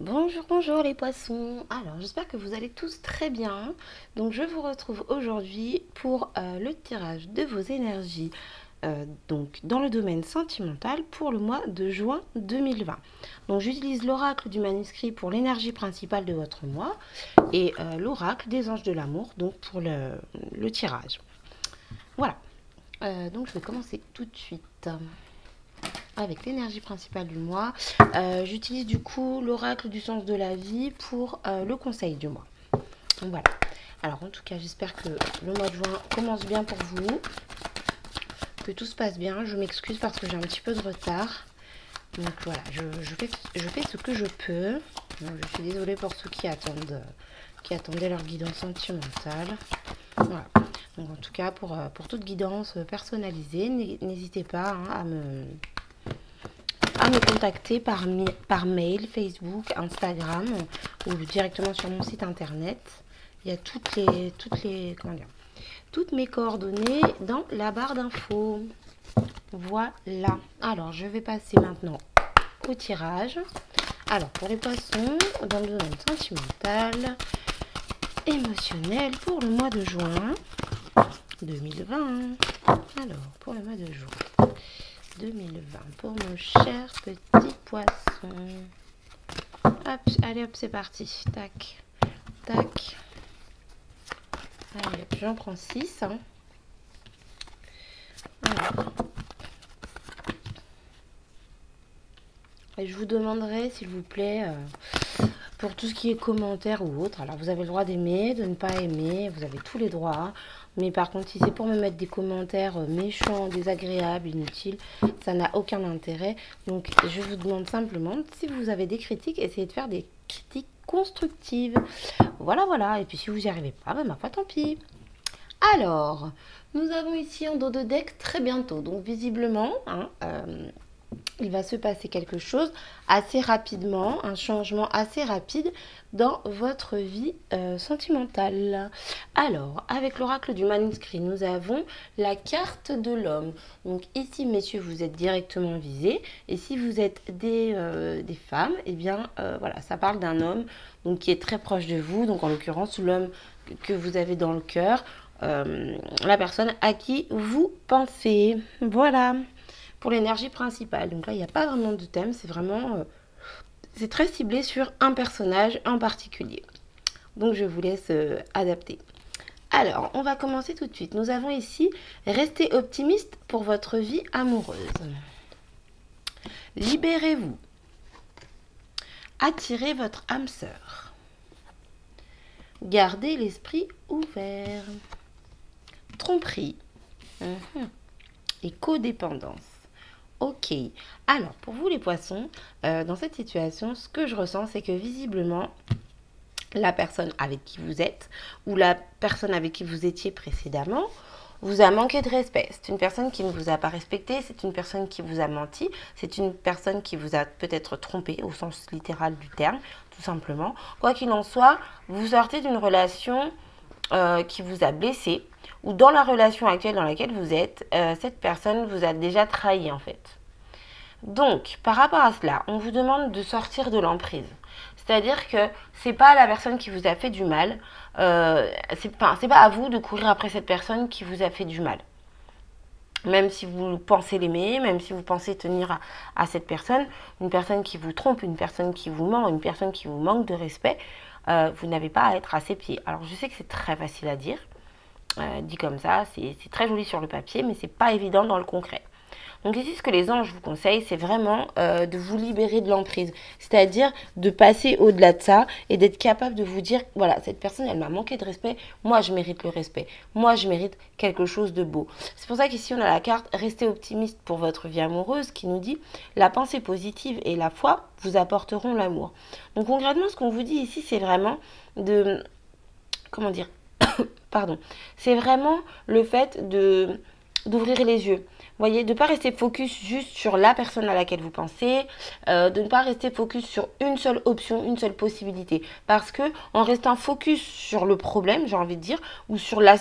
Bonjour, bonjour les poissons. Alors, j'espère que vous allez tous très bien. Donc, je vous retrouve aujourd'hui pour le tirage de vos énergies donc dans le domaine sentimental pour le mois de juin 2020. Donc, j'utilise l'oracle du manuscrit pour l'énergie principale de votre mois et l'oracle des anges de l'amour donc pour le tirage. Voilà. Donc, je vais commencer tout de suite avec l'énergie principale du mois. J'utilise du coup l'oracle du sens de la vie pour le conseil du mois. Donc voilà. Alors en tout cas, j'espère que le mois de juin commence bien pour vous, que tout se passe bien. Je m'excuse parce que j'ai un petit peu de retard. Donc voilà, je fais ce que je peux. Donc, je suis désolée pour ceux qui attendaient leur guidance sentimentale. Voilà. Donc en tout cas, pour toute guidance personnalisée, n'hésitez pas à me contacter par mail, Facebook, Instagram ou directement sur mon site internet. Il y a toutes mes coordonnées dans la barre d'infos. Voilà. Alors, je vais passer maintenant au tirage. Alors, pour les poissons, dans le domaine sentimental, émotionnel, pour le mois de juin 2020. Alors, pour le mois de juin 2020, pour mon cher petit poisson. Hop, allez hop, c'est parti. Tac, tac. Allez hop, j'en prends 6. Hein. Alors. Et je vous demanderai, s'il vous plaît, pour tout ce qui est commentaires ou autre, alors vous avez le droit d'aimer, de ne pas aimer, vous avez tous les droits. Mais par contre, si c'est pour me mettre des commentaires méchants, désagréables, inutiles, ça n'a aucun intérêt. Donc, je vous demande simplement, si vous avez des critiques, essayez de faire des critiques constructives. Voilà, voilà. Et puis, si vous n'y arrivez pas, ben, ma foi, tant pis. Alors, nous avons ici un dos de deck très bientôt. Donc, visiblement, hein, il va se passer quelque chose assez rapidement, un changement assez rapide dans votre vie sentimentale. Alors, avec l'oracle du manuscrit, nous avons la carte de l'homme. Donc ici, messieurs, vous êtes directement visés. Et si vous êtes des femmes, eh bien, voilà, ça parle d'un homme donc, qui est très proche de vous. Donc, en l'occurrence, l'homme que vous avez dans le cœur, la personne à qui vous pensez. Voilà. Pour l'énergie principale. Donc là, il n'y a pas vraiment de thème, c'est vraiment... c'est très ciblé sur un personnage en particulier. Donc je vous laisse adapter. Alors, on va commencer tout de suite. Nous avons ici « Restez optimiste pour votre vie amoureuse ». Libérez-vous. Attirez votre âme sœur. Gardez l'esprit ouvert. Tromperie. Et codépendance. Ok, alors pour vous les poissons, dans cette situation, ce que je ressens, c'est que visiblement, la personne avec qui vous êtes ou la personne avec qui vous étiez précédemment vous a manqué de respect. C'est une personne qui ne vous a pas respecté, c'est une personne qui vous a menti, c'est une personne qui vous a peut-être trompé au sens littéral du terme, tout simplement. Quoi qu'il en soit, vous sortez d'une relation qui vous a blessé, ou dans la relation actuelle dans laquelle vous êtes, cette personne vous a déjà trahi en fait. Donc, par rapport à cela, on vous demande de sortir de l'emprise. C'est-à-dire que c'est pas la personne qui vous a fait du mal, c'est pas à vous de courir après cette personne qui vous a fait du mal. Même si vous pensez l'aimer, même si vous pensez tenir à cette personne, une personne qui vous trompe, une personne qui vous ment, une personne qui vous manque de respect, vous n'avez pas à être à ses pieds. Alors je sais que c'est très facile à dire, dit comme ça, c'est très joli sur le papier, mais c'est pas évident dans le concret. Donc ici, ce que les anges vous conseillent, c'est vraiment de vous libérer de l'emprise. C'est-à-dire de passer au-delà de ça et d'être capable de vous dire, voilà, cette personne, elle m'a manqué de respect, moi je mérite le respect. Moi je mérite quelque chose de beau. C'est pour ça qu'ici, on a la carte « Restez optimiste pour votre vie amoureuse » qui nous dit « La pensée positive et la foi vous apporteront l'amour ». Donc concrètement, ce qu'on vous dit ici, c'est vraiment de... Comment dire Pardon. C'est vraiment le fait d'ouvrir les yeux. Vous voyez, de ne pas rester focus juste sur la personne à laquelle vous pensez, de ne pas rester focus sur une seule option, une seule possibilité. Parce que en restant focus sur le problème, j'ai envie de dire, ou sur la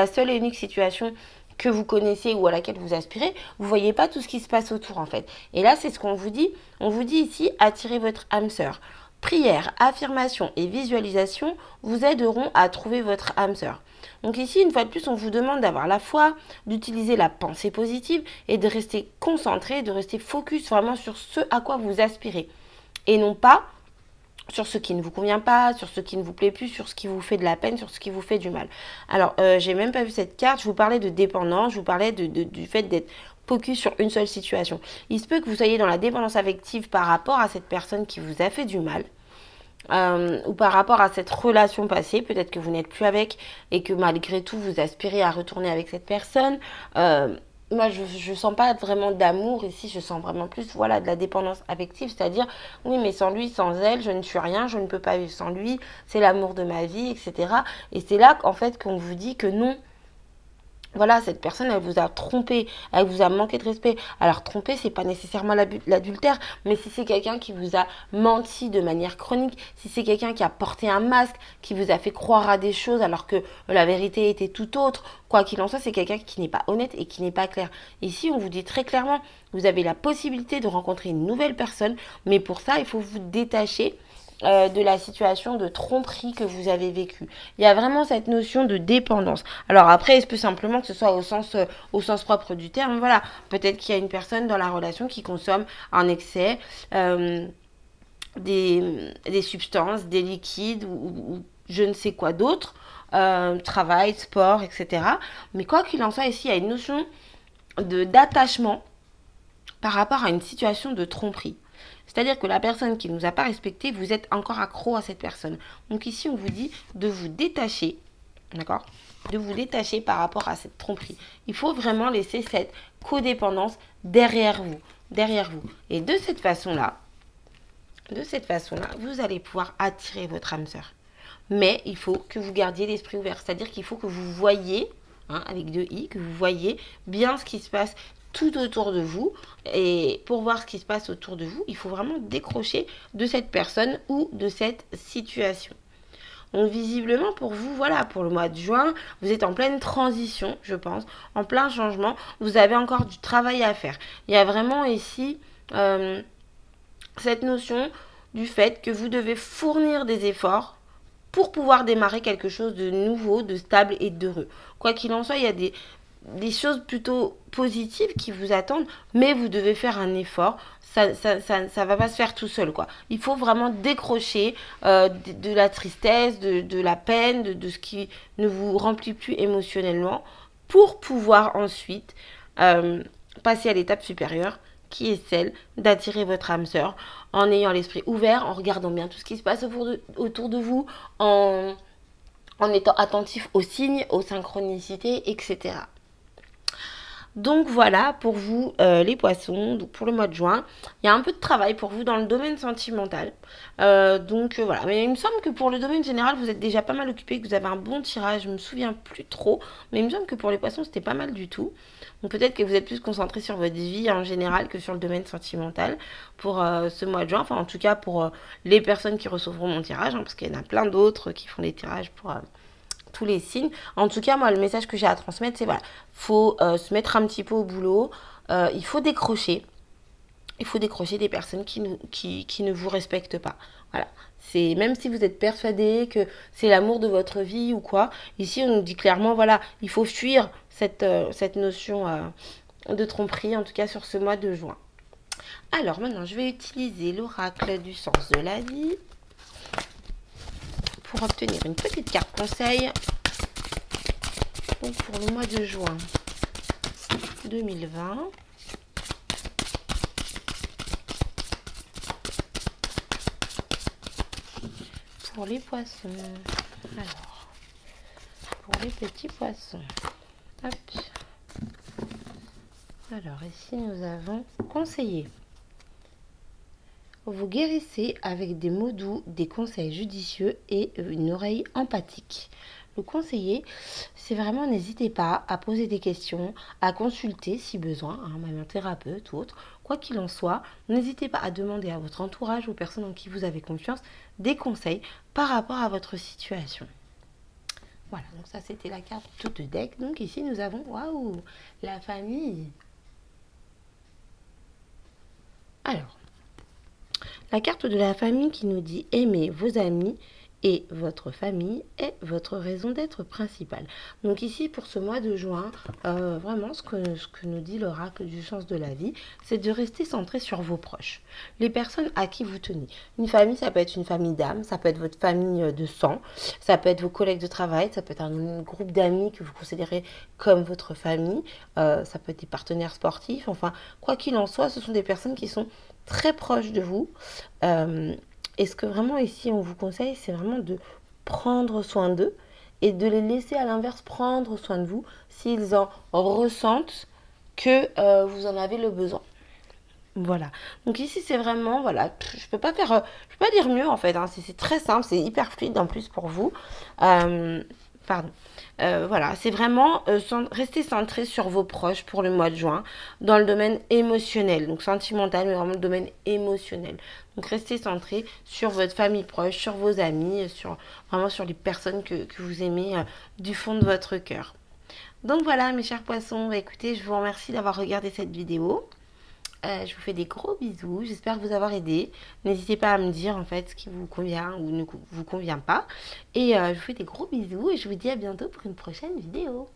seule et unique situation que vous connaissez ou à laquelle vous aspirez, vous ne voyez pas tout ce qui se passe autour en fait. Et là, c'est ce qu'on vous dit. On vous dit ici, attirez votre âme sœur. Prière, affirmation et visualisation vous aideront à trouver votre âme sœur. Donc ici, une fois de plus, on vous demande d'avoir la foi, d'utiliser la pensée positive et de rester concentré, de rester focus vraiment sur ce à quoi vous aspirez. Et non pas sur ce qui ne vous convient pas, sur ce qui ne vous plaît plus, sur ce qui vous fait de la peine, sur ce qui vous fait du mal. Alors, j'ai même pas vu cette carte, je vous parlais de dépendance, je vous parlais du fait d'être focus sur une seule situation. Il se peut que vous soyez dans la dépendance affective par rapport à cette personne qui vous a fait du mal. Ou par rapport à cette relation passée, peut-être que vous n'êtes plus avec et que malgré tout vous aspirez à retourner avec cette personne. Moi je sens pas vraiment d'amour ici, je sens vraiment plus voilà de la dépendance affective, c'est-à-dire oui mais sans lui, sans elle, je ne suis rien, je ne peux pas vivre sans lui, c'est l'amour de ma vie, etc. Et c'est là qu'en fait qu'on vous dit que non. Voilà, cette personne, elle vous a trompé, elle vous a manqué de respect. Alors, tromper, c'est pas nécessairement l'adultère, mais si c'est quelqu'un qui vous a menti de manière chronique, si c'est quelqu'un qui a porté un masque, qui vous a fait croire à des choses alors que la vérité était tout autre, quoi qu'il en soit, c'est quelqu'un qui n'est pas honnête et qui n'est pas clair. Ici, on vous dit très clairement, vous avez la possibilité de rencontrer une nouvelle personne, mais pour ça, il faut vous détacher de la situation de tromperie que vous avez vécue. Il y a vraiment cette notion de dépendance. Alors après, il se peut simplement que ce soit au sens propre du terme. Voilà, peut-être qu'il y a une personne dans la relation qui consomme en excès des substances, des liquides ou je ne sais quoi d'autre, travail, sport, etc. Mais quoi qu'il en soit, ici, il y a une notion d'attachement par rapport à une situation de tromperie. C'est-à-dire que la personne qui ne nous a pas respecté, vous êtes encore accro à cette personne. Donc ici, on vous dit de vous détacher, d'accord? De vous détacher par rapport à cette tromperie. Il faut vraiment laisser cette codépendance derrière vous. Derrière vous. Et de cette façon-là, vous allez pouvoir attirer votre âme sœur. Mais il faut que vous gardiez l'esprit ouvert. C'est-à-dire qu'il faut que vous voyez, avec 2 i, que vous voyez bien ce qui se passe tout autour de vous. Et pour voir ce qui se passe autour de vous, il faut vraiment décrocher de cette personne ou de cette situation. Donc visiblement pour vous, voilà, pour le mois de juin, vous êtes en pleine transition, je pense, en plein changement. Vous avez encore du travail à faire. Il y a vraiment ici cette notion du fait que vous devez fournir des efforts pour pouvoir démarrer quelque chose de nouveau, de stable et d'heureux. Quoi qu'il en soit, il y a des choses plutôt positives qui vous attendent, mais vous devez faire un effort. Ça va pas se faire tout seul, quoi. Il faut vraiment décrocher de la tristesse, de la peine, de ce qui ne vous remplit plus émotionnellement, pour pouvoir ensuite passer à l'étape supérieure, qui est celle d'attirer votre âme sœur, en ayant l'esprit ouvert, en regardant bien tout ce qui se passe autour de vous, en étant attentif aux signes, aux synchronicités, etc. Donc voilà pour vous les poissons, donc pour le mois de juin, il y a un peu de travail pour vous dans le domaine sentimental. Voilà, mais il me semble que pour le domaine général, vous êtes déjà pas mal occupé, que vous avez un bon tirage, je me souviens plus trop, mais il me semble que pour les poissons, c'était pas mal du tout. Donc peut-être que vous êtes plus concentré sur votre vie en général que sur le domaine sentimental pour ce mois de juin, enfin en tout cas pour les personnes qui recevront mon tirage, parce qu'il y en a plein d'autres qui font des tirages pour tous les signes. En tout cas, moi, le message que j'ai à transmettre, c'est voilà, faut se mettre un petit peu au boulot, il faut décrocher. Il faut décrocher des personnes qui ne vous respectent pas. Voilà. C'est même si vous êtes persuadé que c'est l'amour de votre vie ou quoi, ici on nous dit clairement, voilà, il faut fuir cette notion de tromperie, en tout cas sur ce mois de juin. Alors maintenant, je vais utiliser l'oracle du sens de la vie pour obtenir une petite carte conseil donc pour le mois de juin 2020. Pour les poissons. Alors, pour les petits poissons. Hop. Alors ici nous avons conseiller. Vous guérissez avec des mots doux, des conseils judicieux et une oreille empathique. Le conseiller, c'est vraiment n'hésitez pas à poser des questions, à consulter si besoin, même un thérapeute ou autre. Quoi qu'il en soit, n'hésitez pas à demander à votre entourage, aux personnes en qui vous avez confiance, des conseils par rapport à votre situation. Voilà, donc ça c'était la carte toute deck. Donc ici nous avons, waouh, la famille. Alors, La carte de la famille qui nous dit aimer vos amis et votre famille est votre raison d'être principale. Donc ici, pour ce mois de juin, vraiment, ce que nous dit l'oracle du sens de la vie, c'est de rester centré sur vos proches, les personnes à qui vous tenez. Une famille, ça peut être une famille d'âme, ça peut être votre famille de sang, ça peut être vos collègues de travail, ça peut être un groupe d'amis que vous considérez comme votre famille, ça peut être des partenaires sportifs, enfin, quoi qu'il en soit, ce sont des personnes qui sont très proches de vous. Et ce que vraiment ici on vous conseille, c'est vraiment de prendre soin d'eux et de les laisser à l'inverse prendre soin de vous s'ils en ressentent que vous en avez le besoin. Voilà. Donc ici c'est vraiment, voilà, je peux pas faire, je peux pas dire mieux en fait. Hein. C'est très simple, c'est hyper fluide en plus pour vous. Pardon. Voilà, c'est vraiment rester centré sur vos proches pour le mois de juin dans le domaine émotionnel, donc sentimental, mais vraiment le domaine émotionnel. Donc restez centré sur votre famille proche, sur vos amis, vraiment sur les personnes que vous aimez du fond de votre cœur. Donc voilà mes chers poissons, écoutez, je vous remercie d'avoir regardé cette vidéo. Je vous fais des gros bisous, j'espère vous avoir aidé. N'hésitez pas à me dire en fait ce qui vous convient ou ne vous convient pas. Et je vous fais des gros bisous et je vous dis à bientôt pour une prochaine vidéo.